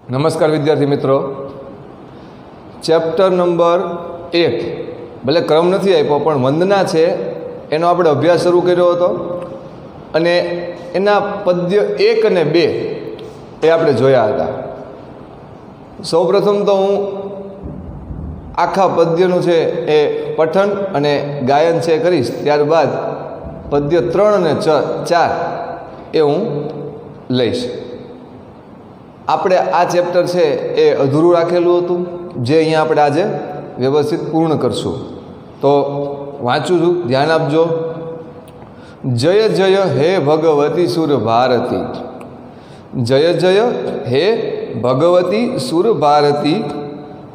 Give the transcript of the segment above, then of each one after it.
નમસ્કાર વિદ્યાર્થી મિત્રો, ચેપ્ટર નંબર 1 ભલે ક્રમ નથી આપ્યો પણ વંદના છે એનો આપણે અભ્યાસ શરૂ કર્યો હતો અને એના પદ્ય 1 અને 2 એ આપણે જોયા હતા. સૌપ્રથમ તો હું આખા પદ્યનું છે એ પઠન અને ગાયન છે કરીશ, ત્યારબાદ પદ્ય 3 અને 4 એ હું લઈશ. આપણે આ ચેપ્ટર છે એ અધૂરું રાખેલું હતું, જે અહીંયા આપણે આજે વ્યવસ્થિત પૂર્ણ કરશું. તો વાંચું છું, ધ્યાન આપજો. જય જય હે ભગવતી સુર ભારતી, જય જય હે ભગવતી સુર ભારતી,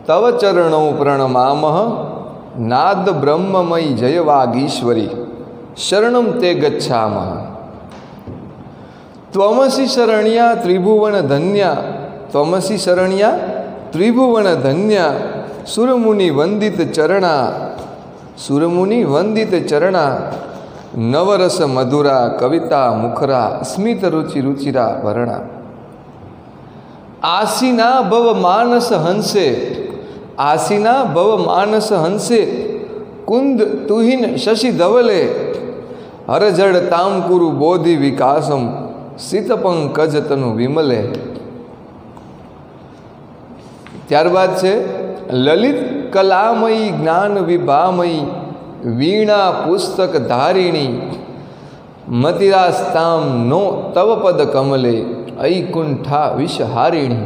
તવ ચરણો પ્રણમામઃ નાદ બ્રહ્મમયી જય વાગીશ્વરી, શરણમ તે ગચ્છામઃ. ત્વમસી શરણ્યા ત્રિભુવન ધન્યા, ત્વમસી શરણ્યા ત્રિભુવન ધન્યા, સુરમુનિ વંદિત ચરણા, સુરમુનિ વંદિત ચરણા, નવરસ મધુરા કવિતા મુખરા, સ્મિત રુચિ રુચિરા વર્ણા. આસીના ભવ માનસ હંસે, આસીના ભવ માનસ હંસે, કુંદ તુહિન શશી ધવલે, હરજડ તામકુરુ બોધિ વિકાસમ, સીતપંકજ તનુ વિમલે. ત્યારબાદ છે લલિત કલામયી જ્ઞાન વિભામયી, વીણા પુસ્તક ધારિણી, મતિરાસ્તામ નો તવ પદ કમલે, ઐકુંઠા વિષહારિણી.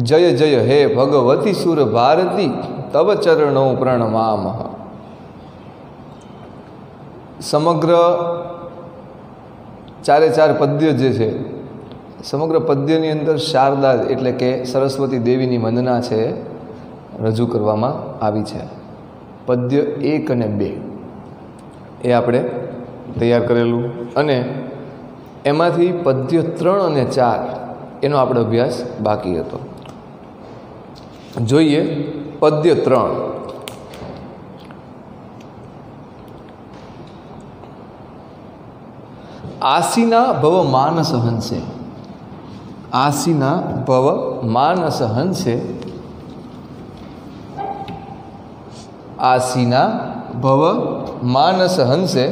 જય જય હે ભગવતી સુર ભારતી, તવ ચરણો પ્રણમામઃ. સમગ્ર 4 પદ્ય જે છે, સમગ્ર પદ્યની અંદર શારદા એટલે કે સરસ્વતી દેવીની વંદના છે રજૂ કરવામાં આવી છે. પદ્ય 1 અને 2 એ આપણે તૈયાર કરેલું, અને એમાંથી પદ્ય 3 અને 4 એનો આપણો અભ્યાસ બાકી હતો. જોઈએ પદ્ય 3. આસીના ભવ માનસ હંસે, આસીના ભવ માનસ હંસે, આસીના ભવ માનસ હંસે,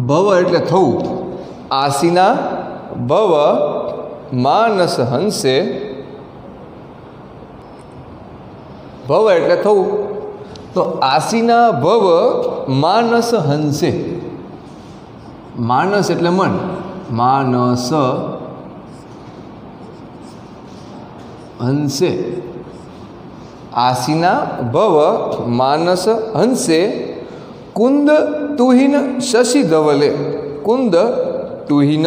ભવ એટલે થવું, આસીના ભવ માનસ હંસે, ભવ એટલે થવું, તો આસીના ભવ માનસ હંસે, માનસ એટલે મન, માનસ હંસે, આસીના ભવ માનસ હંસે, કુંદ તુહિન શશી ધવલે, કુંદ તુહિન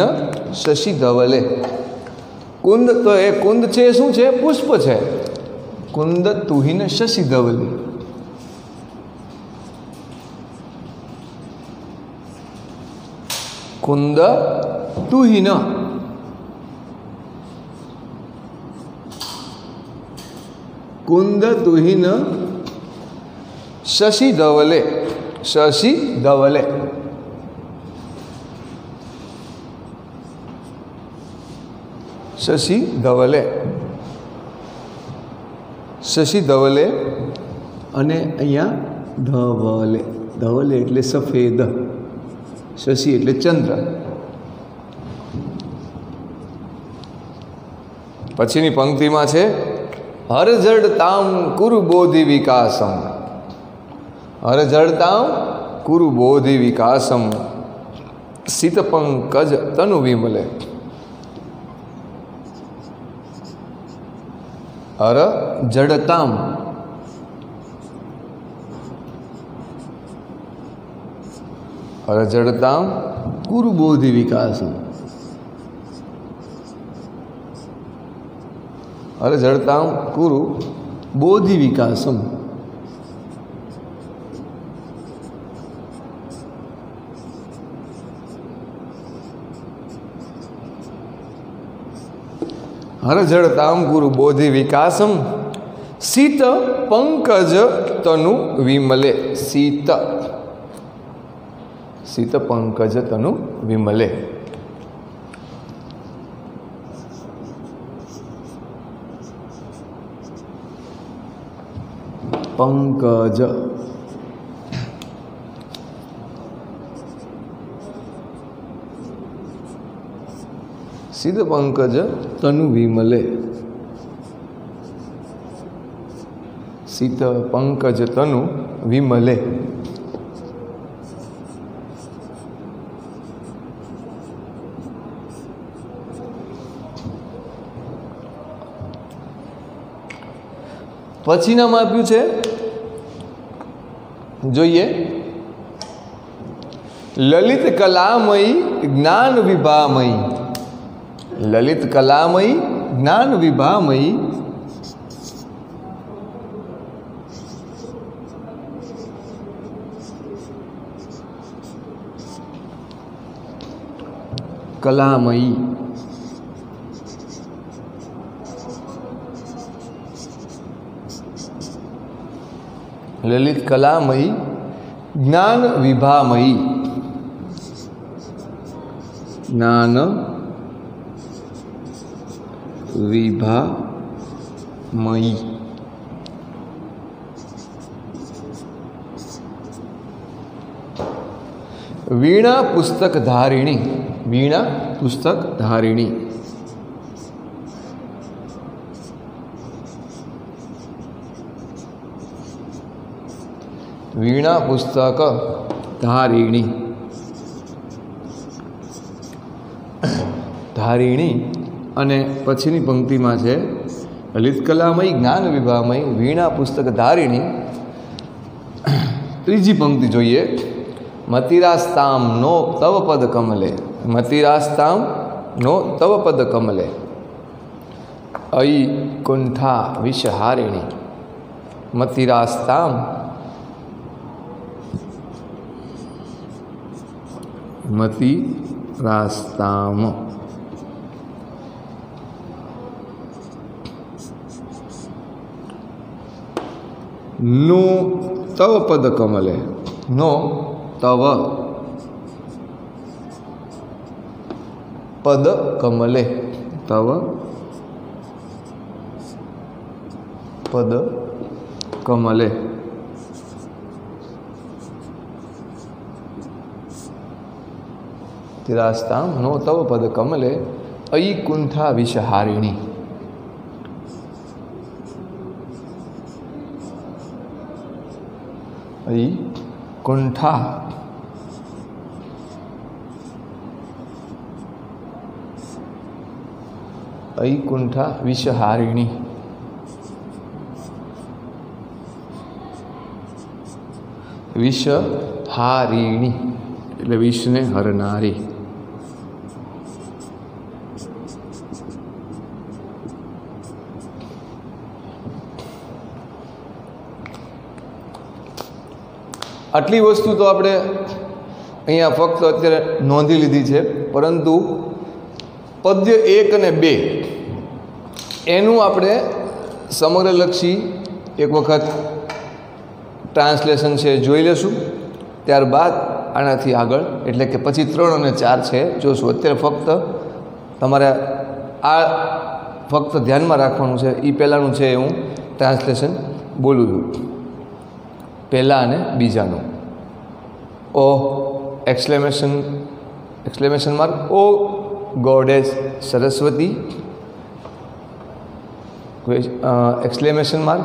શશી ધવલે. કુંદ તો એ કુંદ છે, શું છે? પુષ્પ છે. કુંદ તુહિન શશી ધવલે, કુંદ તુહિન, કુંદ તુહિન શશી ધવલે, શશી ધવલે. શશી ધવલે, શશી ધવલે, અને અહીંયા ધવલે, ધવલે એટલે સફેદ, શશી એટલે ચંદ્ર. પછીની પંક્તિમાં છે હરજડતામ કુરુ બોધિ વિકાસમ, હરજડતામ કુરુ બોધિ વિકાસમ, સીતપંકજ તનુ વિમલે. હર જડતામ, હર જડતામ કુરુ બોધિ વિકાસમ, હર જડતામ કુરુ બોધિ વિકાસમ. હર જડતામ કુરુ બોધિ વિકાસમ, शीत पंकज तनु विमले। शीत शीत पंकज तनु विमले। पंकज शीत पंकज तनु विमले। शीत पंकज तनु विमले। पछीनामां आप्युं छे, जोईए। ललित कलामयी ज्ञान विभामयी। ललित कलामयी ज्ञान विभामयी। कलामयी। ललित कलामयी ज्ञान विभामयी। ज्ञान विभामयी। वीणा पुस्तक धारिणी। वीणा पुस्तक धारिणी। वीणा पुस्तक धारिणी। धारिणी अने पछीनी पंक्तिमां छे ललित कलामयी ज्ञान विभामयी वीणा पुस्तक धारिणी। त्रीजी पंक्ति जोईए। मतिरास्ताम नो तव पद कमले। मतिरास्ताम नो तव पद कमले। अयि कुंठा विषहारिणी। मतिरास्ताम मतिरास्ताम नो तव पद कमले। नो तव पद कमले। तव पद कमले। तिरास्ताम नो तव पद कमले। अयि कुंठा विषहारिणी। अयि कुंठा अयि कुंठा विषहारिणी। विषहारिणी એટલે વિષને હરનારી। આટલી વસ્તુ તો આપણે અહીંયા ફક્ત અત્યારે નોંધી લીધી છે, પરંતુ પદ્ય 1 અને 2 એનું આપણે સમગ્રલક્ષી એક વખત ટ્રાન્સલેશન છે જોઈ લેશું। ત્યારબાદ આનાથી આગળ એટલે કે પછી 3 અને 4 છે જોશું। અત્યારે ફક્ત તમારે આ ફક્ત ધ્યાનમાં રાખવાનું છે। એ પહેલાંનું છે હું ટ્રાન્સલેશન બોલું છું, પહેલાં અને બીજાનું। O exclamation mark O goddess Saraswati exclamation mark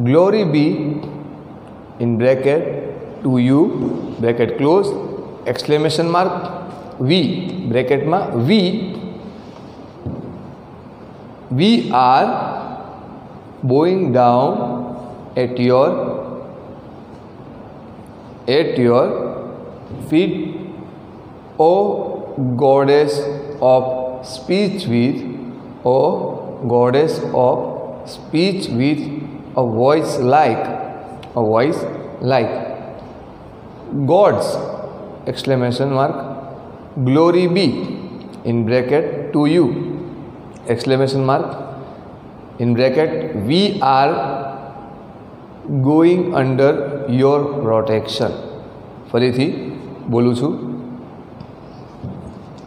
glory be in bracket to you bracket close exclamation mark we bracket में we are bowing down at your feet, O goddess of speech with, O goddess of speech with a voice like gods exclamation mark glory be in bracket to you exclamation mark in bracket we are going under your protection. ફરીથી બોલું છું.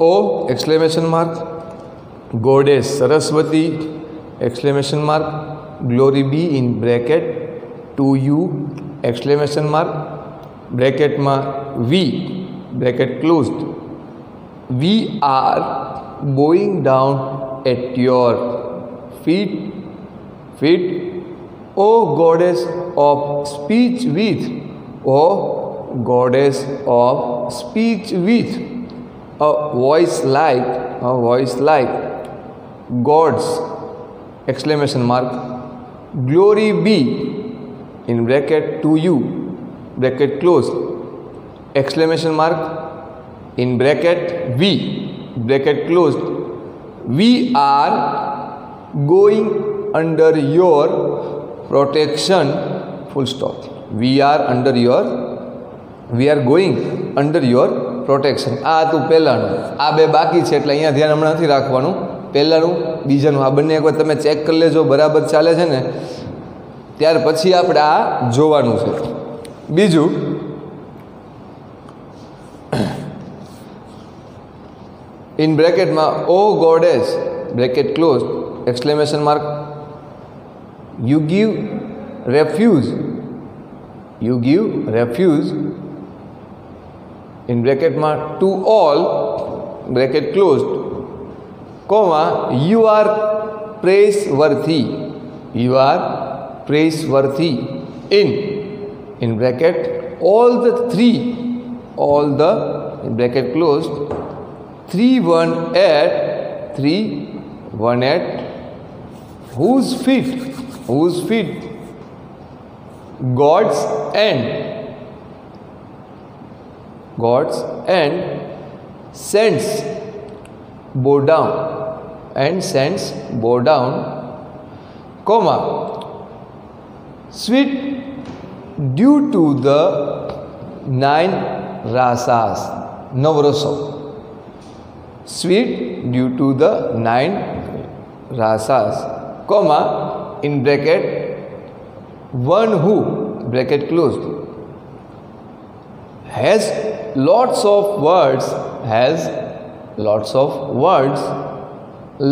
O exclamation mark, goddess Saraswati exclamation mark, glory be in bracket to you exclamation mark, bracket માં we bracket closed, we are bowing down at your feet, O goddess of speech with, O goddess of speech with, a voice like God's exclamation mark, glory be in bracket to you bracket closed exclamation mark, in bracket we bracket closed, we are going under your protection full stop. We are going under your protection. આ હતું પહેલાંનું. આ બે બાકી છે એટલે અહીંયા ધ્યાન હમણાં નથી રાખવાનું. પહેલાંનું બીજાનું આ બંને એકવાર તમે ચેક કરી લેજો બરાબર ચાલે છે ને, ત્યાર પછી આપણે આ જોવાનું છે. બીજું ઇન બ્રેકેટમાં O goddess bracket close exclamation mark, you give refuge in bracket માં to all bracket closed, comma you are praiseworthy in bracket all the bracket closed 3 1 at whose feet God's and sends bow down, comma sweet due to the 9 rasas, Navrosov, sweet due to the 9 rasas, comma in bracket one who bracket closed has lots of words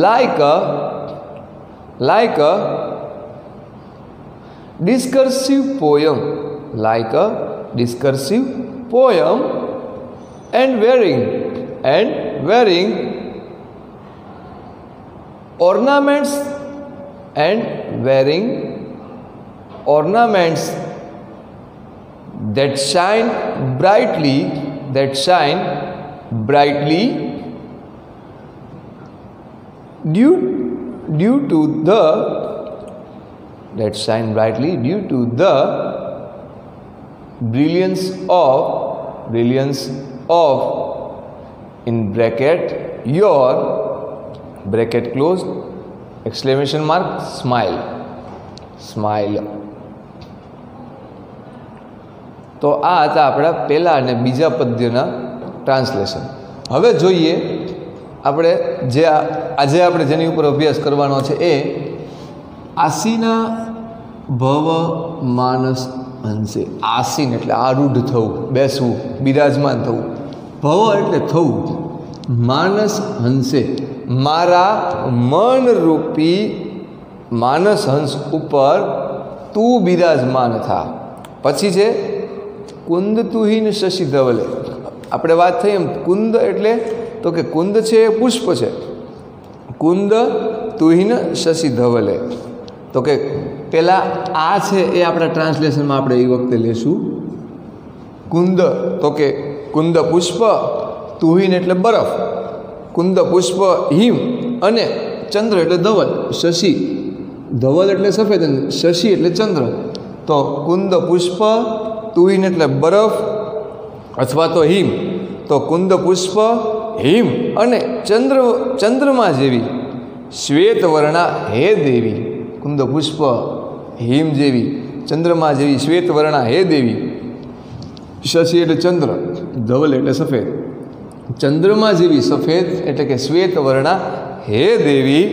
like a discursive poem and wearing ornaments that shine brightly due to the brilliance of in bracket your bracket closed exclamation mark smile. તો આ હતા આપણા પહેલા અને બીજા પદ્યના translation. હવે જોઈએ આપણે જે આજે આપણે જેની ઉપર અભ્યાસ કરવાનો છે એ આસીના ભવ માનસ હંસે. આસીન એટલે આરૂઢ થવું, બેસવું, બિરાજમાન થવું. ભવ એટલે થવું. માનસ હંસે મારા મનરૂપી માનસ હંસ ઉપર તું બિરાજમાન થા. પછી છે કુંદ તુહીન શશી ધવલે. આપણે વાત થઈ એમ કુંદ એટલે તો કે કુંદ છે એ પુષ્પ છે. કુંદ તુહીન શશી ધવલે. તો કે પહેલાં આ છે એ આપણા ટ્રાન્સલેશનમાં આપણે એ વખતે લેશું. કુંદ તો કે કુંદ પુષ્પ, તુહીન એટલે બરફ, કુંદ પુષ્પ હિમ, અને ચંદ્ર એટલે ધવલ, શશી ધવલ એટલે સફેદ અને શશી એટલે ચંદ્ર. તો કુંદ પુષ્પ, તુહીન એટલે બરફ અથવા તો હિમ. તો કુંદ પુષ્પ, હિમ અને ચંદ્રમા જેવી શ્વેત વર્ણા હે દેવી. કુંદ પુષ્પ, હિમ જેવી, ચંદ્રમા જેવી શ્વેત વર્ણા હે દેવી. શશી એટલે ચંદ્ર, ધવલ એટલે સફેદ, ચંદ્રમા જેવી સફેદ એટલે કે શ્વેત વર્ણા હે દેવી.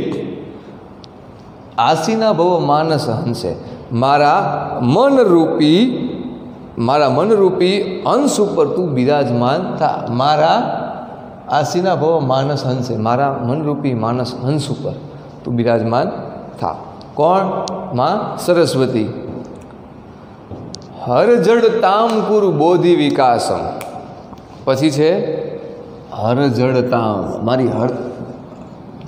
આસીના ભવ માનસ હંસે, મારા મનરૂપી અંશ ઉપર તું બિરાજમાન થા. મારા આસીના ભવ માનસ હંસે, મારા મનરૂપી માનસ હંસ ઉપર તું બિરાજમાન થા. કોણ? માં સરસ્વતી. હર જડતામ કુરુ બોધિ વિકાસમ. પછી છે હર જડતામ, મારી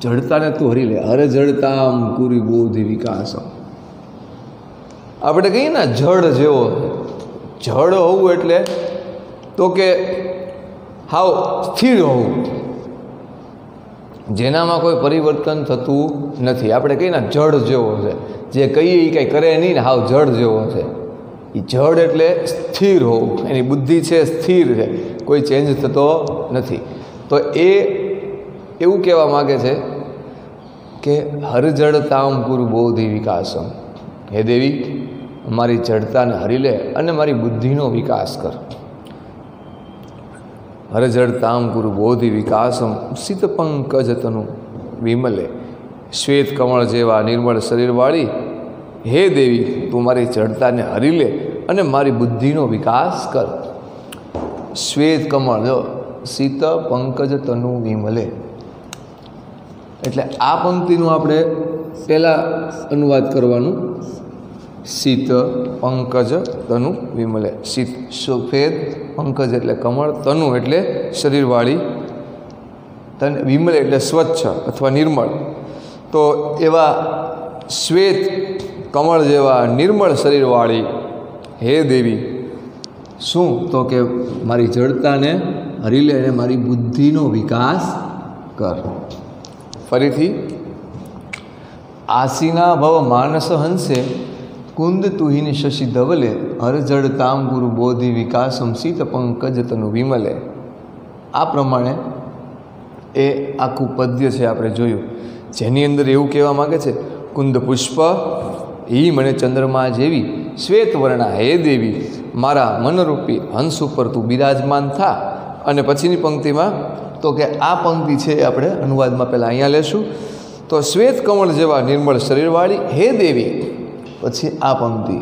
જડતાને તું હરી લે. હર જડતામ કુરુ બોધિ વિકાસમ. આપણે કહીએ ને જડ જેવો, જડ હોવું એટલે તો કે હાવ સ્થિર હોવું, જેનામાં કોઈ પરિવર્તન થતું નથી. આપણે કહીએ ને જડ જેવો છે, જે કહીએ એ કંઈ કરે નહીં ને હાવ જડ જેવો છે. એ જડ એટલે સ્થિર હોવું, એની બુદ્ધિ છે સ્થિર છે, કોઈ ચેન્જ થતો નથી. તો એ એવું કહેવા માગે છે કે હર જડતામ કુરુ બોધિ વિકાસમ. હે દેવી, મારી જડતાને હરી લે અને મારી બુદ્ધિનો વિકાસ કર. હર જડતામ કુરુ બોધિ વિકાસમ સિત પંકજ તનુ વિમલે. શ્વેત કમળ જેવા નિર્મળ શરીરવાળી હે દેવી, તું મારી જડતાને હરી લે અને મારી બુદ્ધિનો વિકાસ કર. શ્વેત કમળ, જો સિત પંકજ તનુ વિમલે, એટલે આ પંક્તિનું આપણે પહેલાં અનુવાદ કરવાનું. શીત પંકજ તનુ વિમલે. શીત સફેદ, પંકજ એટલે કમળ, તનુ એટલે શરીરવાળી, તન વિમલે એટલે સ્વચ્છ અથવા નિર્મળ. તો એવા શ્વેત કમળ જેવા નિર્મળ શરીરવાળી હે દેવી, શું? તો કે મારી જડતાને હરી લે અને મારી બુદ્ધિનો વિકાસ કર. ફરીથી, આસીના ભવ માનસ હંસે કુંદ તુહિન શશી ધવલે હર જડતામ ગુરુ બોધિ વિકાસમ શીત પંકજ તનુ વિમલે. આ પ્રમાણે એ આખું પદ્ય છે આપણે જોયું, જેની અંદર એવું કહેવા માગે છે કુંદ પુષ્પ ઈ મને ચંદ્રમા જેવી શ્વેત વર્ણા હે દેવી, મારા મનરૂપી હંસ ઉપર તું બિરાજમાન થા. અને પછીની પંક્તિમાં તો કે આ પંક્તિ છે એ આપણે અનુવાદમાં પહેલાં અહીંયા લેશું. તો શ્વેત કમળ જેવા નિર્મળ શરીરવાળી હે દેવી, પછી આ પંક્તિ,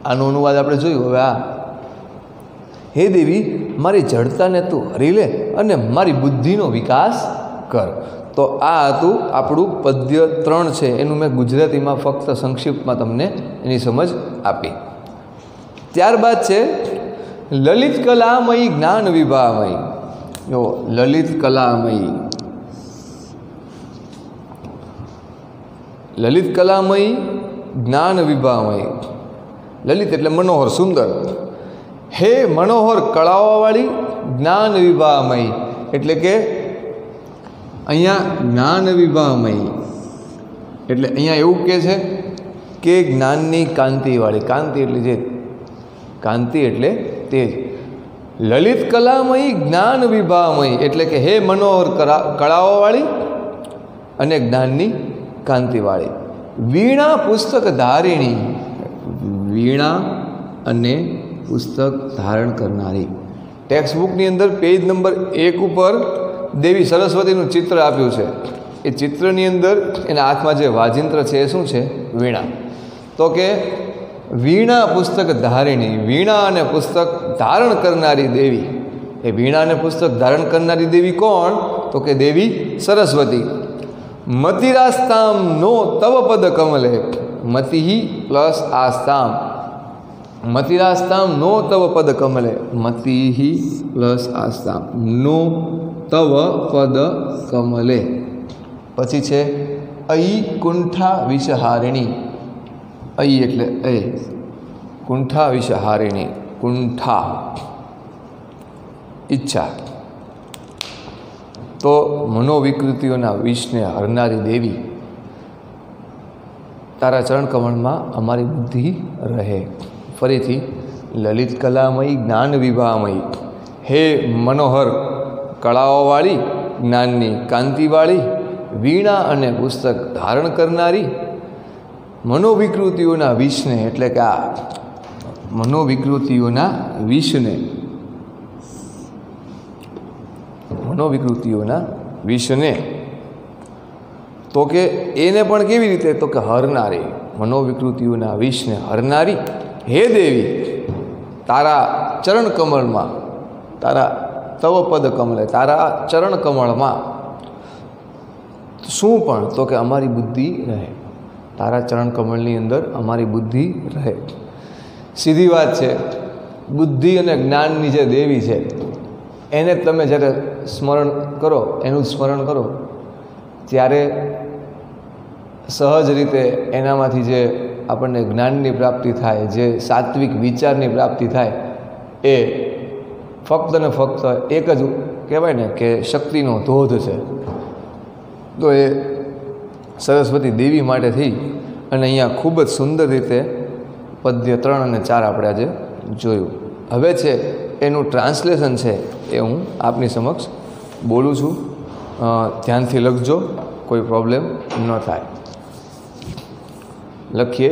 આનો અનુવાદ આપણે જોયું. હવે આ હે દેવી, મારી જડતાને તું હરી લે અને મારી બુદ્ધિનો વિકાસ કર. તો આ હતું આપણું પદ્ય 3 છે, એનું મેં ગુજરાતીમાં ફક્ત સંક્ષિપ્તમાં તમને એની સમજ આપી. ત્યારબાદ છે લલિત કલામયી જ્ઞાન વિભામયી. જો લલિત કલામયી, લલિત કલામયી જ્ઞાન વિભામયી. લલિત એટલે મનોહર, સુંદર. હે મનોહર કળાઓવાળી જ્ઞાન વિભામયી, એટલે કે અહીંયા જ્ઞાન વિભામયી એટલે અહીંયા એવું કહે છે કે જ્ઞાનની કાંતિવાળી. કાંતિ એટલે જે, કાંતિ એટલે તેજ. લલિત કલામયી જ્ઞાન વિભામયી એટલે કે હે મનોહર કળાઓવાળી અને જ્ઞાનની કાંતિવાળી. વીણા પુસ્તક ધારિણી, વીણા અને પુસ્તક ધારણ કરનારી. ટેક્સ્ટ બુકની અંદર પેજ નંબર 1 ઉપર દેવી સરસ્વતીનું ચિત્ર આપ્યું છે. એ ચિત્રની અંદર એના હાથમાં જે વાજિંત્ર છે એ શું છે? વીણા. તો કે વીણા પુસ્તક ધારિણી, વીણા અને પુસ્તક ધારણ કરનારી દેવી. એ વીણા અને પુસ્તક ધારણ કરનારી દેવી કોણ? તો કે દેવી સરસ્વતી. મતિરાસ્તામ નો તવ પદ કમલે. મતિહી પ્લસ આસ્તામ, મતિરાસ્તામ નો તવ પદ કમલે. મતિહી પ્લસ આસ્તામ નો તવ પદ કમલે. પછી છે અયી કુંઠા વિષહારિણી. અયી એટલે એ, કુંઠા વિષહારિણી. કુંઠા ઈચ્છા. તો મનોવિકૃતિઓના વિષને હરનારી દેવી, તારા ચરણકમળમાં અમારી બુદ્ધિ રહે. ફરીથી લલિત કલામયી જ્ઞાન વિભામયી, હે મનોહર કળાઓવાળી, જ્ઞાનની કાંતિવાળી, વીણા અને પુસ્તક ધારણ કરનારી, મનોવિકૃતિઓના વિષને એટલે કે આ મનોવિકૃતિઓના વિષને, મનોવિકૃતિઓના વિષને તો કે એને પણ કેવી રીતે? તો કે હરનારી, મનોવિકૃતિઓના વિષને હરનારી હે દેવી, તારા ચરણ કમળમાં, તારા તવ પદ કમળે, તારા ચરણ કમળમાં શું પણ? તો કે અમારી બુદ્ધિ રહે, તારા ચરણ કમળની અંદર અમારી બુદ્ધિ રહે. સીધી વાત છે. બુદ્ધિ અને જ્ઞાનની જે દેવી છે એને તમે જ્યારે સ્મરણ કરો, એનું સ્મરણ કરો, ત્યારે સહજ રીતે એનામાંથી જે આપણને જ્ઞાનની પ્રાપ્તિ થાય, જે સાત્વિક વિચારની પ્રાપ્તિ થાય, એ ફક્ત ને ફક્ત એક જ કહેવાય ને કે શક્તિનો ધોધ છે. તો એ સરસ્વતી દેવી માટે થઈ અને અહીંયા ખૂબ જ સુંદર રીતે પદ્ય 3 અને 4 આપણે આજે જોયું. હવે છે એનું ટ્રાન્સલેશન છે એ હું આપની સમક્ષ બોલું છું, ધ્યાનથી લખજો, કોઈ પ્રોબ્લેમ ન થાય. લખીએ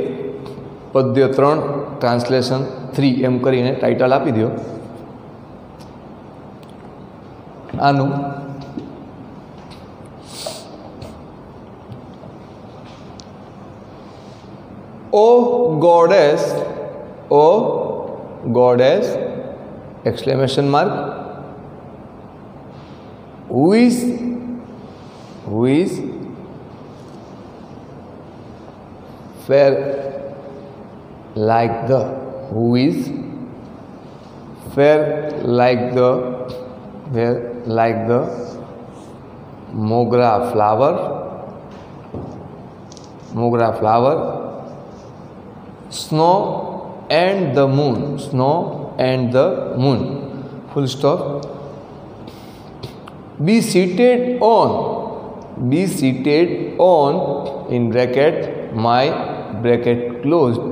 પદ્ય 3 ટ્રાન્સલેશન 3 એમ કરીને ટાઇટલ આપી દો આનું. O goddess, exclamation mark, who is fair like the, who is fair like the mogra flower, snow and the moon, full stop. Be seated on, in bracket, my bracket closed,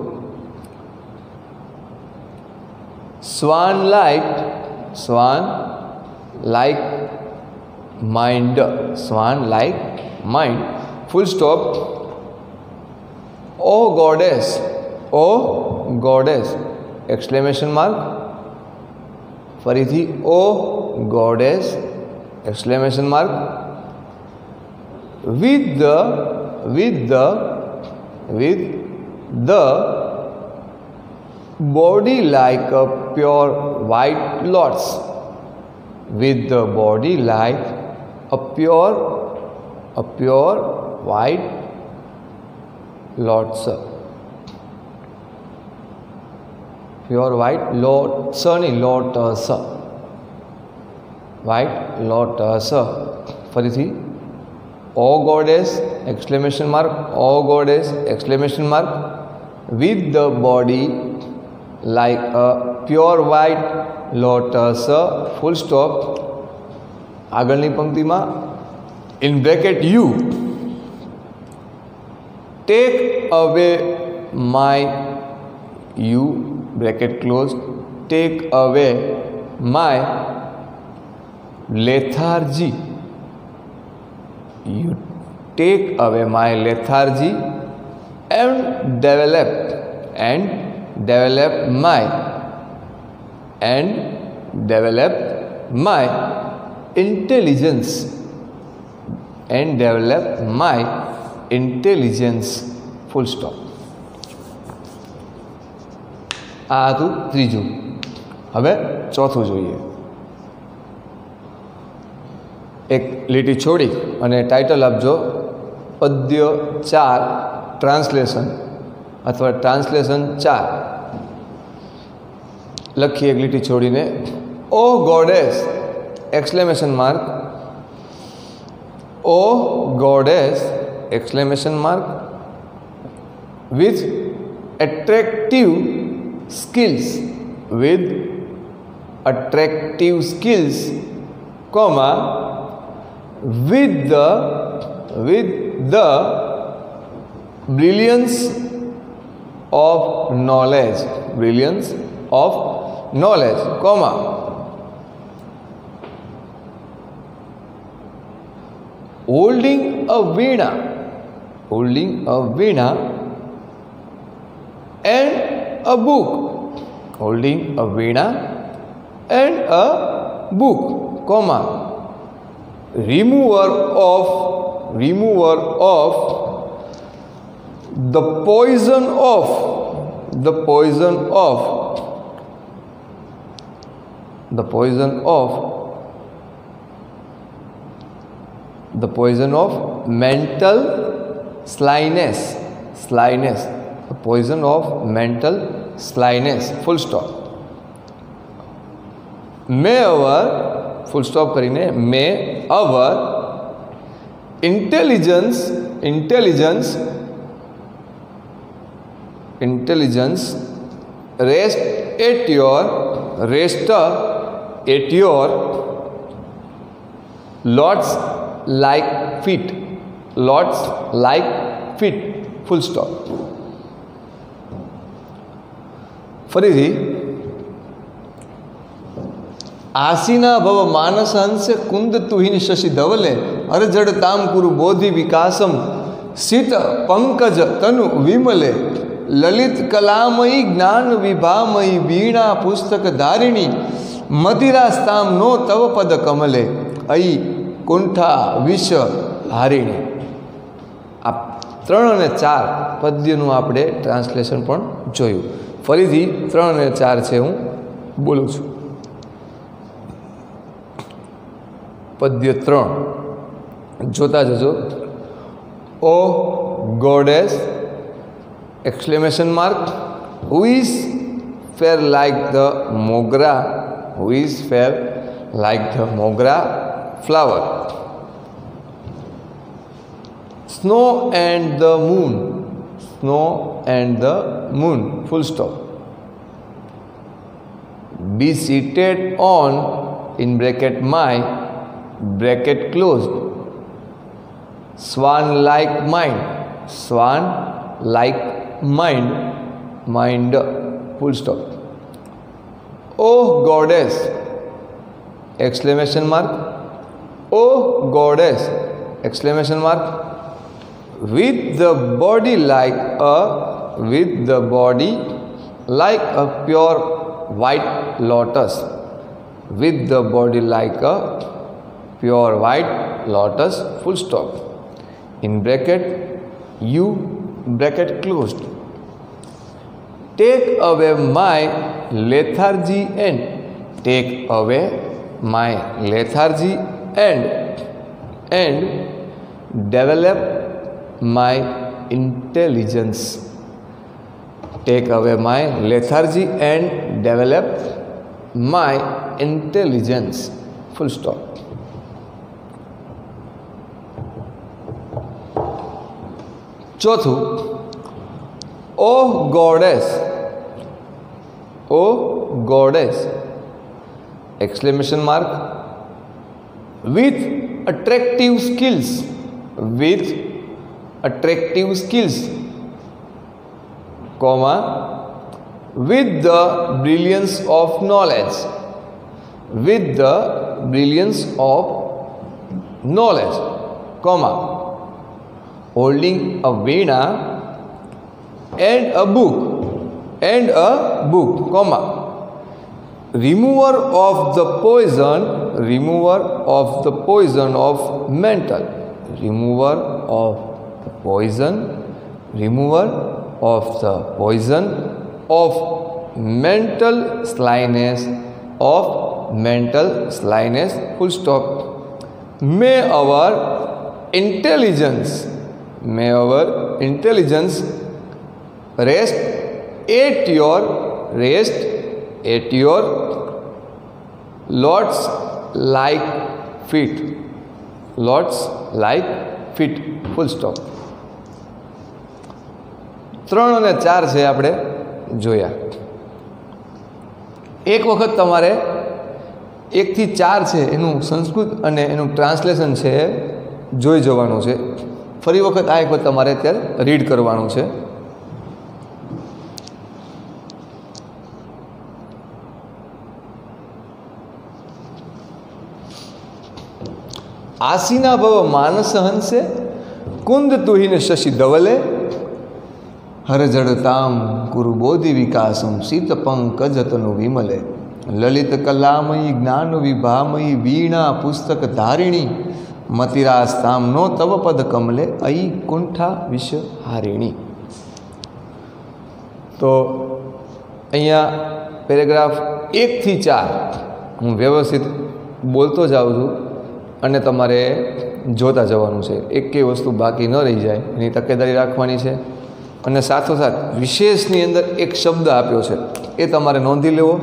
swan like mind, full stop. O goddess, exclamation mark, ફરીથી O goddess, exclamation mark, with the body like a pure white lotus, with the body like a pure white lotus, pure white lotus, white lotus. ફરીથી O goddess, exclamation mark, O goddess, exclamation mark, with the body like a pure white lotus, full stop. આગળની પંક્તિમાં in bracket you, take away my, you bracket closed, take away my lethargy, you take away my lethargy and develop my intelligence, full stop. આ હતું ત્રીજું. હવે ચોથું જોઈએ. એક લીટી છોડી અને ટાઇટલ આપજો પદ્ય 4 ટ્રાન્સલેશન અથવા ટ્રાન્સલેશન 4. લખીએ એક લીટી છોડીને. O goddess, exclamation mark, O goddess, exclamation mark, with attractive skills, comma, with the brilliance of knowledge, comma, holding a veena and a book, comma, remover of the poison of mental slyness, the poison of mental slyness, full stop. May our, full stop કરીને, may our intelligence rest at your Lord's like feet, full stop. ફરીથી આસીના ભવ માનસ હંસે કુંદ તુહિન શશી ધવલે અરજડ તામ કુરુ બોધિ વિકાસમ સિત પંકજ તનુ વિમલે લલિત કલામયી જ્ઞાન વિભામયી વીણા પુસ્તક ધારિણી મધિરાસ્તામ નો તવ પદ કમલે અઈ કુંઠા વિષ હારિણી. આ 3 અને 4 પદ્યનું આપણે ટ્રાન્સલેશન પણ જોયું. ફરીથી 3 અને 4 છે, હું બોલું છું. પદ્ય 3 જોતા જજો. ઓ goddess exclamation mark, who is fair like the mogra, flower. Snow and the moon, full stop. Be seated on, in bracket my, bracket closed, swan like mind, full stop. Oh goddess, exclamation mark, oh goddess, exclamation mark, with the body like a pure white lotus, full stop. In bracket you, bracket closed. Take away my lethargy and develop my intelligence. Take away my lethargy and develop my intelligence, full stop. ચોથું, oh goddess, exclamation mark, with attractive skills, comma, with the brilliance of knowledge, comma, holding a veena and a book, comma, remover of the poison of mental, slyness, full stop. May our intelligence rest at your Lord's like feet, full stop. 3 અને 4 છે આપણે જોયા. એક વખત તમારે 1 થી 4 છે એનું સંસ્કૃત અને એનું ટ્રાન્સલેશન છે જોઈ જવાનું છે. ફરી વખત આ એક વખત તમારે અત્યારે રીડ કરવાનું છે. આસીના ભવ માનસ હંસે કુંદ તુહિન શશી ધવલે હરજડતામ કુરુ બોધિ વિકાસમ શીત પંકજ તનુ વિમલે લલિત કલામયી જ્ઞાન વિભામયી વીણા પુસ્તક ધારિણી मतिरास्ताम नो तव पद कमले अयि कुंठा विश्व हारिणी। तो अहींया पेरेग्राफ 1 થી 4 हूँ व्यवस्थित बोलतो जाऊँ छूँ अने तमारे जोता जवानुं छे, एकेय वस्तु बाकी न रही जाए एनी तकेदारी राखवानी छे। अने साथोसाथ विशेषनी अंदर एक शब्द आप्यो छे ए तमारे नोंधी लेवो,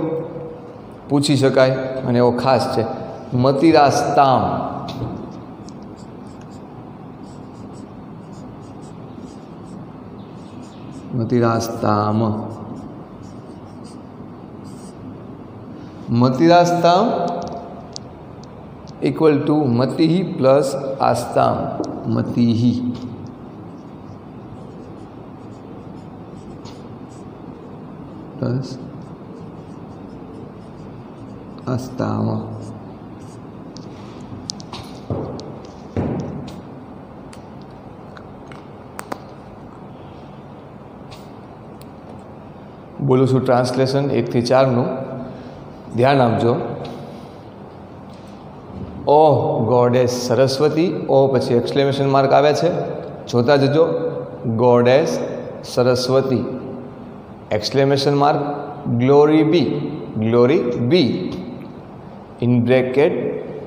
पूछी शकाय अने एवो खास छे मतिरास्ताम। मतिरास्ताम, मतिरास्ताम इक्वल टू मति प्लस आस्ताम, मति प्लस आस्ताम। बोलूँ छूँ ट्रांसलेशन 1 થી 4 નું, ध्यान आपजो। ओ गॉडेस सरस्वती, ओ पछी एक्सक्लेमेशन मार्क आवे छे, जोता जजो। Goddess Saraswati exclamation mark, glory be in bracket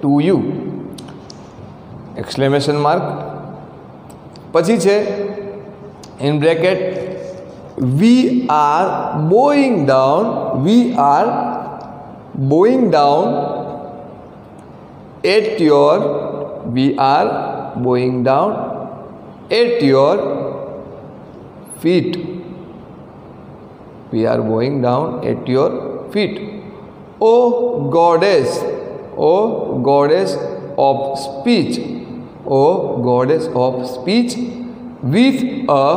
to you exclamation mark. पछी छे in bracket we are bowing down at your, we are bowing down at your feet, we are bowing down at your feet. O goddess of speech, O goddess of speech, with a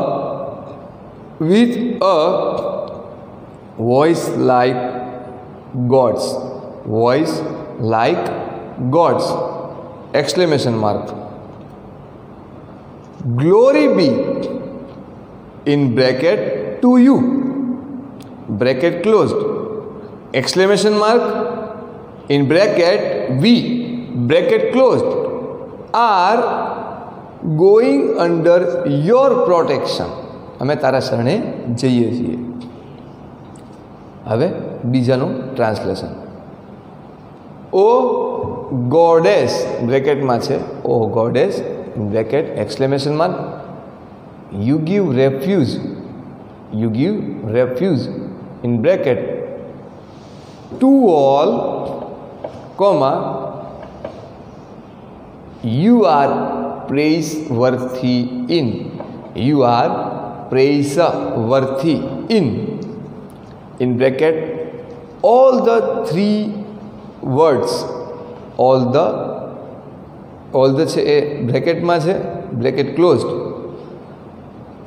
voice like God's, voice like God's exclamation mark. Glory be in bracket to you, bracket closed, exclamation mark in bracket we, bracket closed, are going under your protection. અમે તારા શરણે જઈએ છીએ। હવે બીજાનું translation. ओ goddess bracket में छे, O goddess bracket exclamation mark, you give refuge in bracket to all comma you are praise worthy in, you are praise worthy in bracket all the 3 words, all the छे a bracket में छे, bracket closed,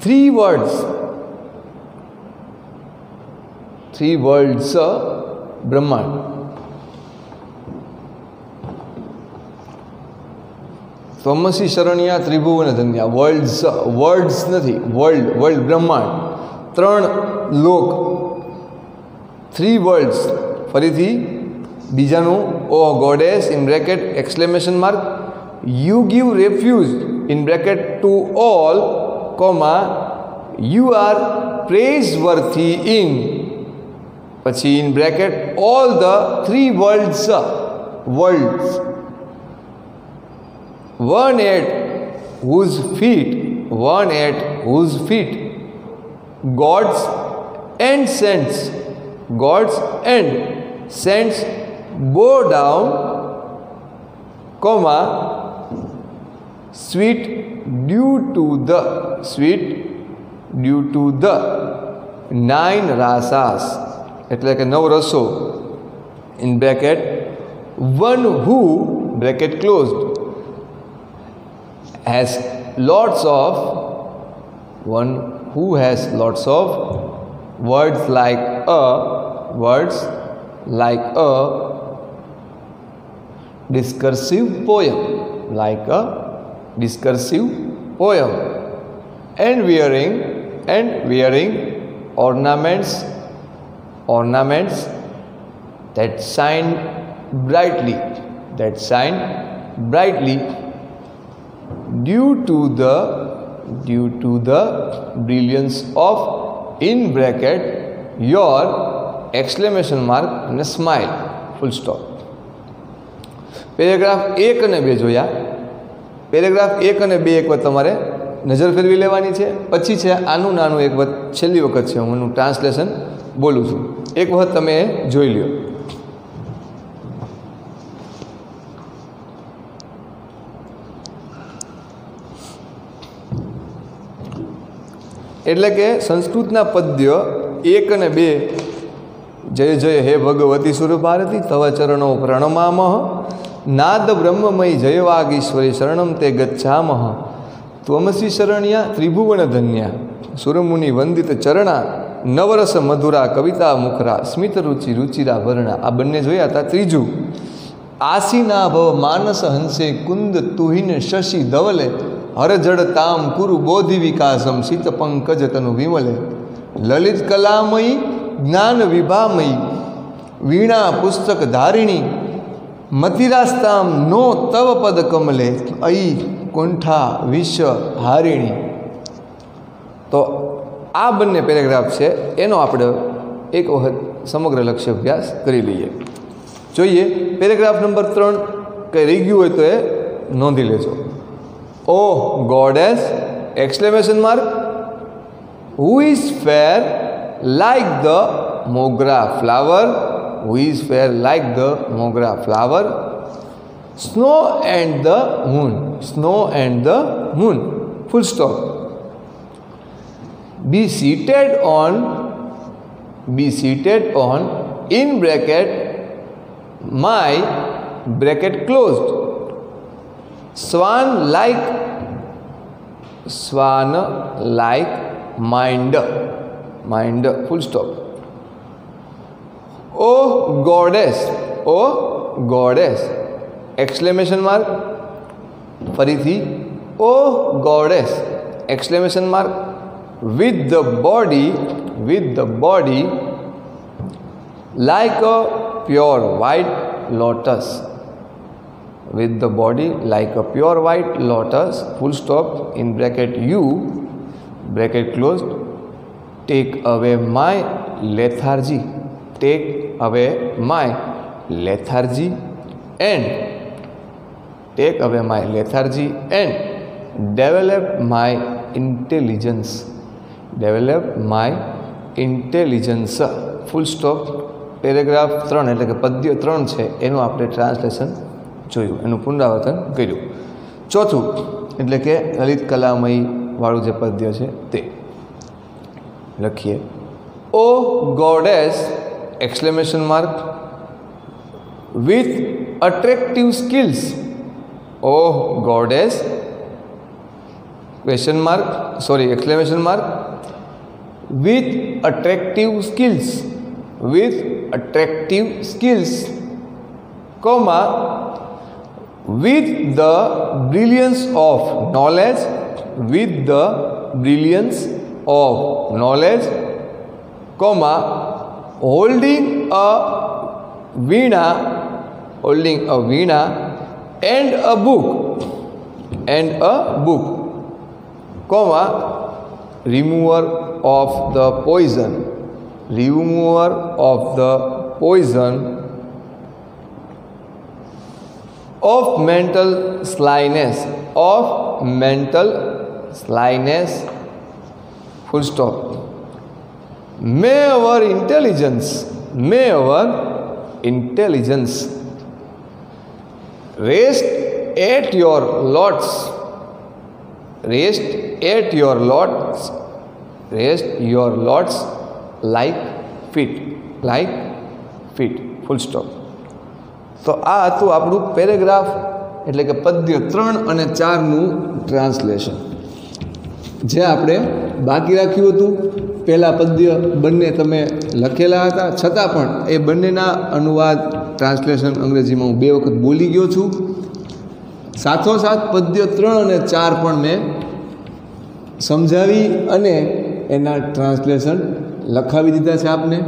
3 words ब्रह्मांड। त्वमसि शरण्या त्रिभुवन धन्या, words नहीं, world ब्रह्मांड, 3 लोक, 3 words. फरीथी बीजानु, O goddess in bracket exclamation mark, you give refuge in bracket to all comma you are praise worthy in, पछी in bracket all the 3 words, one at whose feet, God's and saints bow down, comma sweet due to the 9 rasas, એટલે કે 9 રસો, in bracket one who, bracket closed, has lots of words like a discursive poem, and wearing ornaments that shine brightly, due to the brilliance of in bracket your exclamation mark અને smile full stop. Paragraph 1 અને 2 જોયા. Paragraph 1 અને 2 એક વખત તમારે નજર ફેરવી લેવાની છે. પછી છે આનું નાનું એક વખત છેલ્લી વખત છે હું ટ્રાન્સલેશન બોલું છું, એક વખત તમે જોઈ લ્યો. એટલે કે સંસ્કૃતના પદ્ય 1 અને 2, જય જય હે ભગવતી સુરભારતી તવ ચરણો પ્રણમામઃ, નાદ બ્રહ્મમયી જય વાગીશ્વરી શરણમ તે ગચ્છામઃ, ત્વમસી શરણ્યા ત્રિભુવન ધન્યા, સુરમુનિ વંદિત ચરણા, નવરસ મધુરા કવિતા મુખરા, સ્મિત રુચિ રુચિરા વર્ણા. આ બંને જોયા હતા. ત્રીજું, આસીના ભવ માનસ હંસે કુંદ તુહિન શશી ધવલે, હરજડ તામ કુરુ બોધિ વિકાસમ શીત પંકજ તનુ વિમલે, લલિત કલામયી જ્ઞાન વિભામયી વીણા પુસ્તક ધારિણી, મતિરાસ્તામ નો તવ પદ કમલે, અઈ કુંઠા વિશ્વ હારિણી. તો આ બંને પેરેગ્રાફ છે, એનો આપણે એક વખત સમગ્ર લક્ષ્ય અભ્યાસ કરી લઈએ. જોઈએ પેરેગ્રાફ નંબર 3, કંઈ રહી ગયું હોય તો એ નોંધી લેજો. Oh goddess! Exclamation mark. Who is fair like the mogra flower? Who is fair like the mogra flower? Snow and the moon. Snow and the moon. Full stop. Be seated on in bracket my bracket closed. Swan like mind, full stop. Oh goddess, exclamation mark. ફરીથી oh goddess, exclamation mark. With the body like a pure white lotus. With the body like a pure white lotus, full stop, in bracket you, bracket closed. Take away my lethargy, take away my lethargy and take away my lethargy and develop my intelligence, develop my intelligence, full stop. Paragraph 3 એટલે કે પદ્ય 3 છે એનું આપણે translation જોયું, એનું પુનરાવર્તન કર્યું. ચોથું એટલે કે લલિત કલામયી વાળું જે પદ્ય છે તે લખીએ. O goddess, exclamation mark, with attractive skills. O goddess, question mark, sorry exclamation mark, with attractive skills, with attractive skills, comma, with the brilliance of knowledge, with the brilliance of knowledge, comma, holding a veena, holding a veena and a book, comma, remover of the poison, remover of the poison of mental slyness, of mental slyness, full stop. May our intelligence rest at your lots, rest at your lots, rest your lots like feet, full stop. તો આ હતું આપણું paragraph એટલે કે પદ્ય 3 અને 4નું translation. જે આપણે બાકી રાખ્યું હતું, પહેલાં પદ્ય બંને તમે લખેલા હતા, છતાં પણ એ બંનેના અનુવાદ ટ્રાન્સલેશન અંગ્રેજીમાં હું 2 વખત બોલી ગયો છું. સાથોસાથ પદ્ય 3 અને 4 પણ મેં સમજાવી અને એના ટ્રાન્સલેશન લખાવી દીધા છે આપને.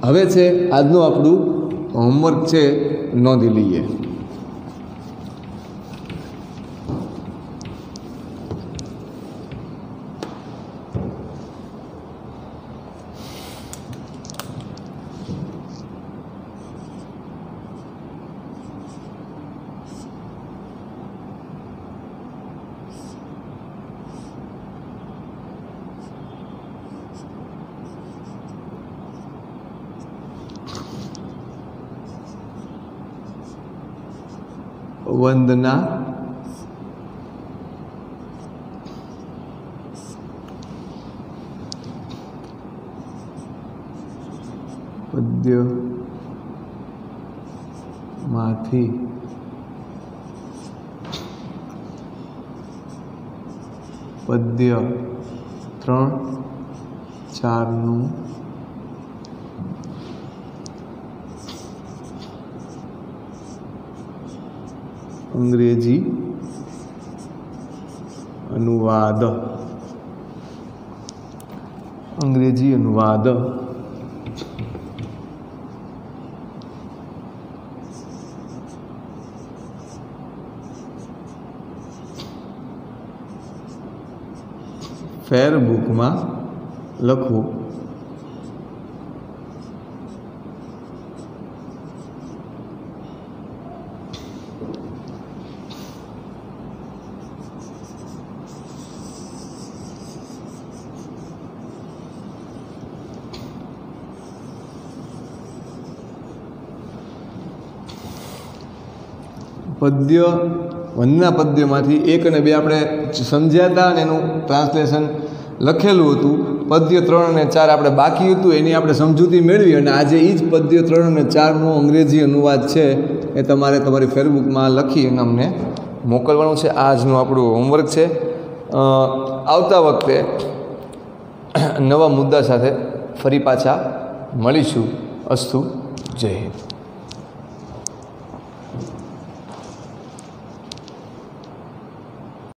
હવે છે આજનું આપણું હોમવર્ક છે, નોંધી લઈએ. વંદના પદ્યમાંથી પદ્ય 3-4નું અંગ્રેજી અનુવાદ ફેરબુકમાં લખવું. પદ્ય વંદના પદ્યમાંથી 1 અને 2 આપણે સમજ્યા હતા અને એનું ટ્રાન્સલેશન લખેલું હતું. પદ્ય 3 અને 4 આપણે બાકી હતું, એની આપણે સમજૂતી મેળવી અને આજે એ જ પદ્ય 3 અને 4નો અંગ્રેજી અનુવાદ છે એ તમારે તમારી ફેરબુકમાં લખી અને અમને મોકલવાનું છે. આજનું આપણું હોમવર્ક છે. આવતા વખતે નવા મુદ્દા સાથે ફરી પાછા મળીશું. અસ્તુ. જય હિન્દ.